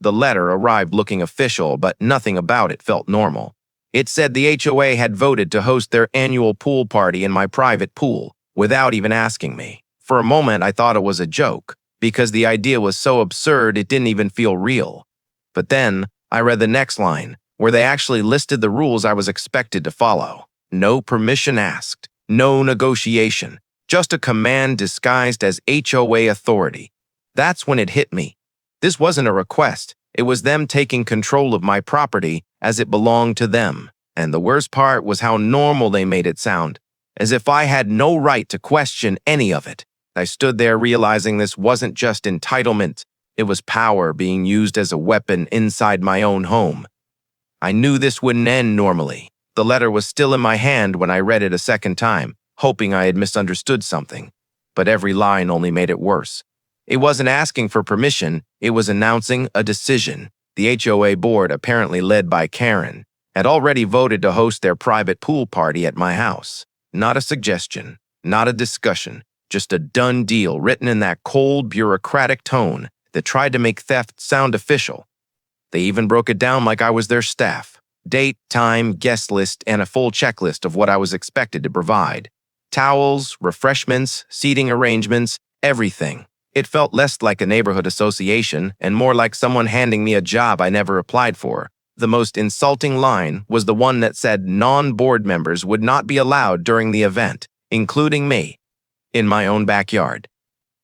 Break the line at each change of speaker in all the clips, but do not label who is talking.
The letter arrived looking official, but nothing about it felt normal. It said the HOA had voted to host their annual pool party in my private pool, without even asking me. For a moment, I thought it was a joke, because the idea was so absurd it didn't even feel real. But then, I read the next line, where they actually listed the rules I was expected to follow. No permission asked, no negotiation, just a command disguised as HOA authority. That's when it hit me. This wasn't a request. It was them taking control of my property as it belonged to them. And the worst part was how normal they made it sound, as if I had no right to question any of it. I stood there realizing this wasn't just entitlement. It was power being used as a weapon inside my own home. I knew this wouldn't end normally. The letter was still in my hand when I read it a second time, hoping I had misunderstood something. But every line only made it worse. It wasn't asking for permission, it was announcing a decision. The HOA board, apparently led by Karen, had already voted to host their private pool party at my house. Not a suggestion, not a discussion, just a done deal written in that cold, bureaucratic tone that tried to make theft sound official. They even broke it down like I was their staff. Date, time, guest list, and a full checklist of what I was expected to provide. Towels, refreshments, seating arrangements, everything. It felt less like a neighborhood association and more like someone handing me a job I never applied for. The most insulting line was the one that said non-board members would not be allowed during the event, including me, in my own backyard.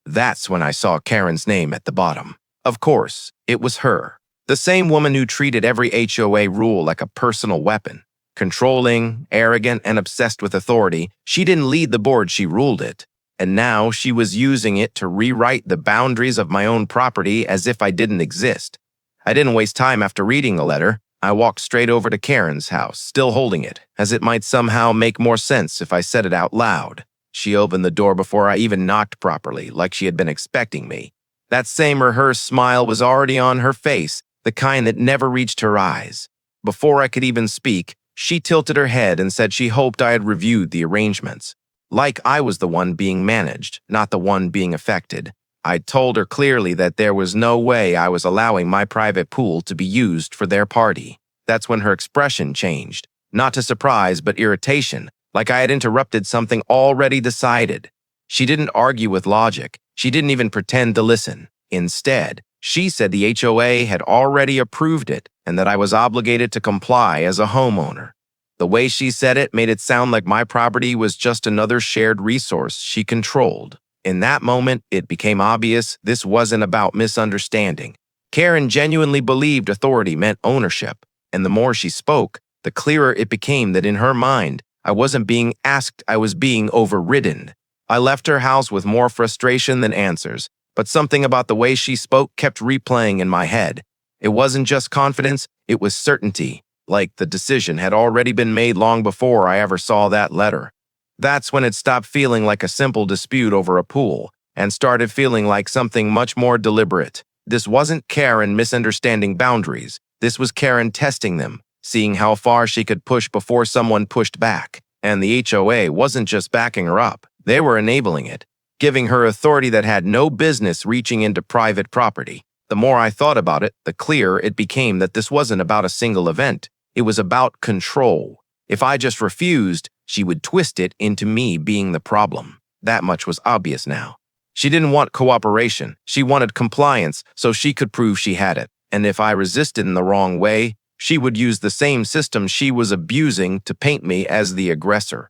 That's when I saw Karen's name at the bottom. Of course, it was her. The same woman who treated every HOA rule like a personal weapon. Controlling, arrogant, and obsessed with authority, she didn't lead the board, she ruled it. And now she was using it to rewrite the boundaries of my own property as if I didn't exist. I didn't waste time after reading the letter. I walked straight over to Karen's house, still holding it, as it might somehow make more sense if I said it out loud. She opened the door before I even knocked properly, like she had been expecting me. That same rehearsed smile was already on her face, the kind that never reached her eyes. Before I could even speak, she tilted her head and said she hoped I had reviewed the arrangements. Like I was the one being managed, not the one being affected. I told her clearly that there was no way I was allowing my private pool to be used for their party. That's when her expression changed, not to surprise but irritation, like I had interrupted something already decided. She didn't argue with logic. She didn't even pretend to listen. Instead, she said the HOA had already approved it and that I was obligated to comply as a homeowner. The way she said it made it sound like my property was just another shared resource she controlled. In that moment, it became obvious this wasn't about misunderstanding. Karen genuinely believed authority meant ownership, and the more she spoke, the clearer it became that in her mind, I wasn't being asked, I was being overridden. I left her house with more frustration than answers, but something about the way she spoke kept replaying in my head. It wasn't just confidence, it was certainty. Like the decision had already been made long before I ever saw that letter. That's when it stopped feeling like a simple dispute over a pool and started feeling like something much more deliberate. This wasn't Karen misunderstanding boundaries. This was Karen testing them, seeing how far she could push before someone pushed back. And the HOA wasn't just backing her up. They were enabling it, giving her authority that had no business reaching into private property. The more I thought about it, the clearer it became that this wasn't about a single event. It was about control. If I just refused, she would twist it into me being the problem. That much was obvious now. She didn't want cooperation. She wanted compliance so she could prove she had it. And if I resisted in the wrong way, she would use the same system she was abusing to paint me as the aggressor.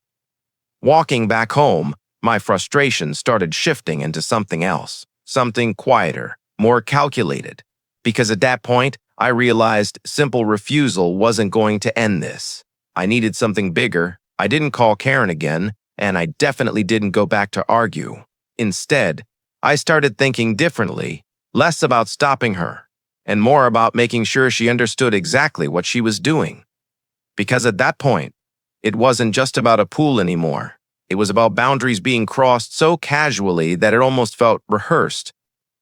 Walking back home, my frustration started shifting into something else, something quieter, more calculated. Because at that point, I realized simple refusal wasn't going to end this. I needed something bigger. I didn't call Karen again, and I definitely didn't go back to argue. Instead, I started thinking differently, less about stopping her, and more about making sure she understood exactly what she was doing. Because at that point, it wasn't just about a pool anymore. It was about boundaries being crossed so casually that it almost felt rehearsed.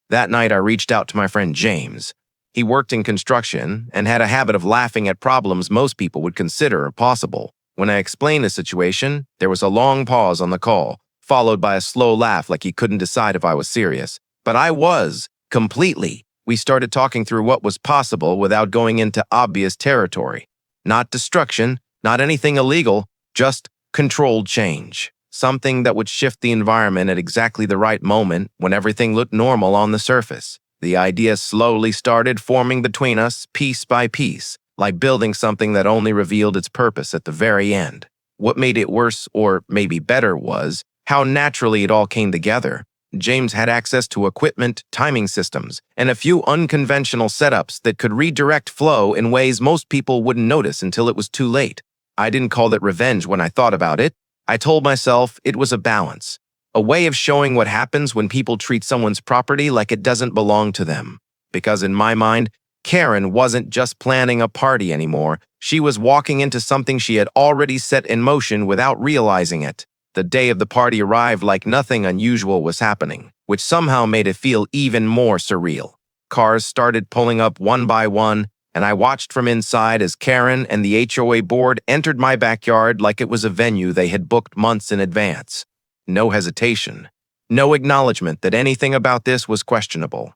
That night, I reached out to my friend James. He worked in construction and had a habit of laughing at problems most people would consider impossible. When I explained the situation, there was a long pause on the call, followed by a slow laugh like he couldn't decide if I was serious. But I was, completely. We started talking through what was possible without going into obvious territory. Not destruction, not anything illegal, just controlled change. Something that would shift the environment at exactly the right moment when everything looked normal on the surface. The idea slowly started forming between us, piece by piece, like building something that only revealed its purpose at the very end. What made it worse, or maybe better, was how naturally it all came together. James had access to equipment, timing systems, and a few unconventional setups that could redirect flow in ways most people wouldn't notice until it was too late. I didn't call it revenge when I thought about it. I told myself it was a balance, a way of showing what happens when people treat someone's property like it doesn't belong to them. Because in my mind, Karen wasn't just planning a party anymore. She was walking into something she had already set in motion without realizing it. The day of the party arrived like nothing unusual was happening, which somehow made it feel even more surreal. Cars started pulling up one by one, and I watched from inside as Karen and the HOA board entered my backyard like it was a venue they had booked months in advance. No hesitation, no acknowledgement that anything about this was questionable.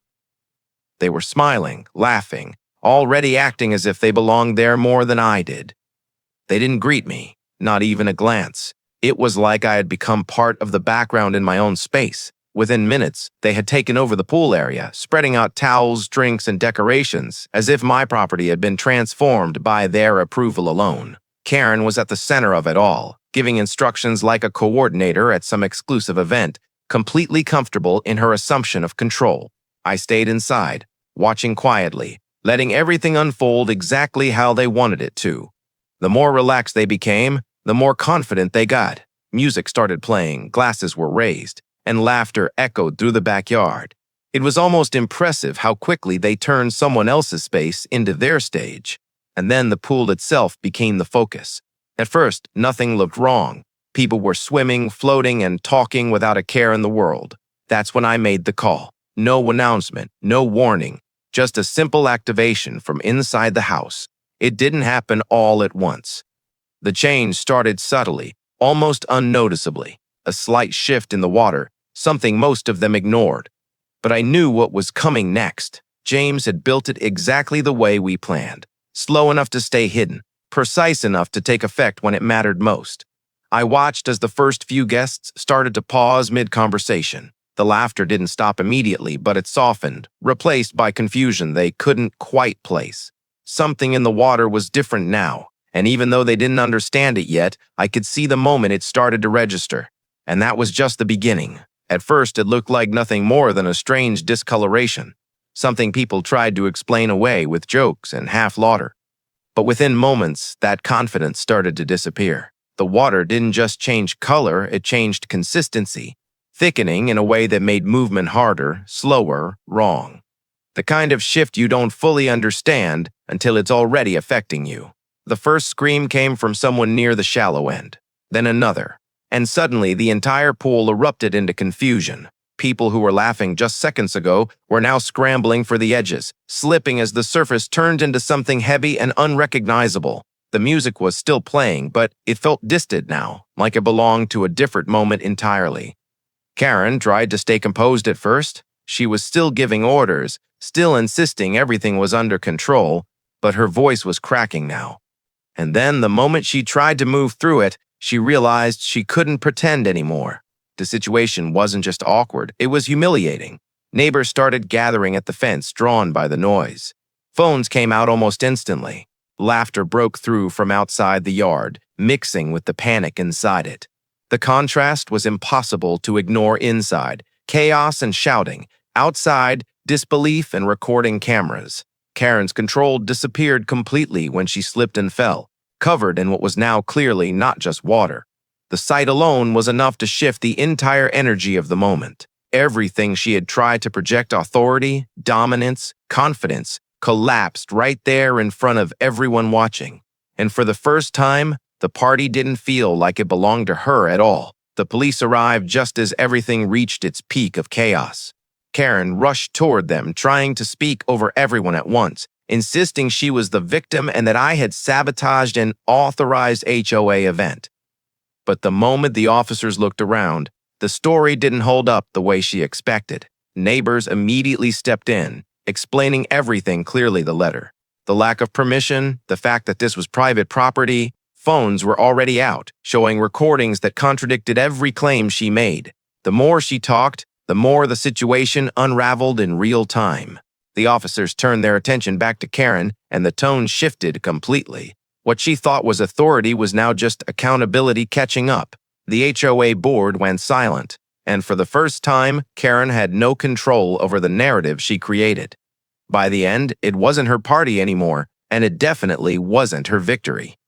They were smiling, laughing, already acting as if they belonged there more than I did. They didn't greet me, not even a glance. It was like I had become part of the background in my own space. Within minutes, they had taken over the pool area, spreading out towels, drinks, and decorations, as if my property had been transformed by their approval alone. Karen was at the center of it all, giving instructions like a coordinator at some exclusive event, completely comfortable in her assumption of control. I stayed inside, watching quietly, letting everything unfold exactly how they wanted it to. The more relaxed they became, the more confident they got. Music started playing, glasses were raised, and laughter echoed through the backyard. It was almost impressive how quickly they turned someone else's space into their stage. And then the pool itself became the focus. At first, nothing looked wrong. People were swimming, floating, and talking without a care in the world. That's when I made the call. No announcement, no warning, just a simple activation from inside the house. It didn't happen all at once. The change started subtly, almost unnoticeably. A slight shift in the water, something most of them ignored. But I knew what was coming next. James had built it exactly the way we planned. Slow enough to stay hidden, precise enough to take effect when it mattered most. I watched as the first few guests started to pause mid-conversation. The laughter didn't stop immediately, but it softened, replaced by confusion they couldn't quite place. Something in the water was different now. And even though they didn't understand it yet, I could see the moment it started to register. And that was just the beginning. At first, it looked like nothing more than a strange discoloration, something people tried to explain away with jokes and half-laughter. But within moments, that confidence started to disappear. The water didn't just change color, it changed consistency, thickening in a way that made movement harder, slower, wrong. The kind of shift you don't fully understand until it's already affecting you. The first scream came from someone near the shallow end, then another, and suddenly the entire pool erupted into confusion. People who were laughing just seconds ago were now scrambling for the edges, slipping as the surface turned into something heavy and unrecognizable. The music was still playing, but it felt distant now, like it belonged to a different moment entirely. Karen tried to stay composed at first. She was still giving orders, still insisting everything was under control, but her voice was cracking now. And then, the moment she tried to move through it, she realized she couldn't pretend anymore. The situation wasn't just awkward, it was humiliating. Neighbors started gathering at the fence, drawn by the noise. Phones came out almost instantly. Laughter broke through from outside the yard, mixing with the panic inside it. The contrast was impossible to ignore inside. Chaos and shouting. Outside, disbelief and recording cameras. Karen's control disappeared completely when she slipped and fell, covered in what was now clearly not just water. The sight alone was enough to shift the entire energy of the moment. Everything she had tried to project authority, dominance, confidence, collapsed right there in front of everyone watching. And for the first time, the party didn't feel like it belonged to her at all. The police arrived just as everything reached its peak of chaos. Karen rushed toward them, trying to speak over everyone at once, insisting she was the victim and that I had sabotaged an authorized HOA event. But the moment the officers looked around, the story didn't hold up the way she expected. Neighbors immediately stepped in, explaining everything clearly. The letter, the lack of permission, the fact that this was private property. Phones were already out, showing recordings that contradicted every claim she made. The more she talked, the more the situation unraveled in real time. The officers turned their attention back to Karen, and the tone shifted completely. What she thought was authority was now just accountability catching up. The HOA board went silent, and for the first time, Karen had no control over the narrative she created. By the end, it wasn't her party anymore, and it definitely wasn't her victory.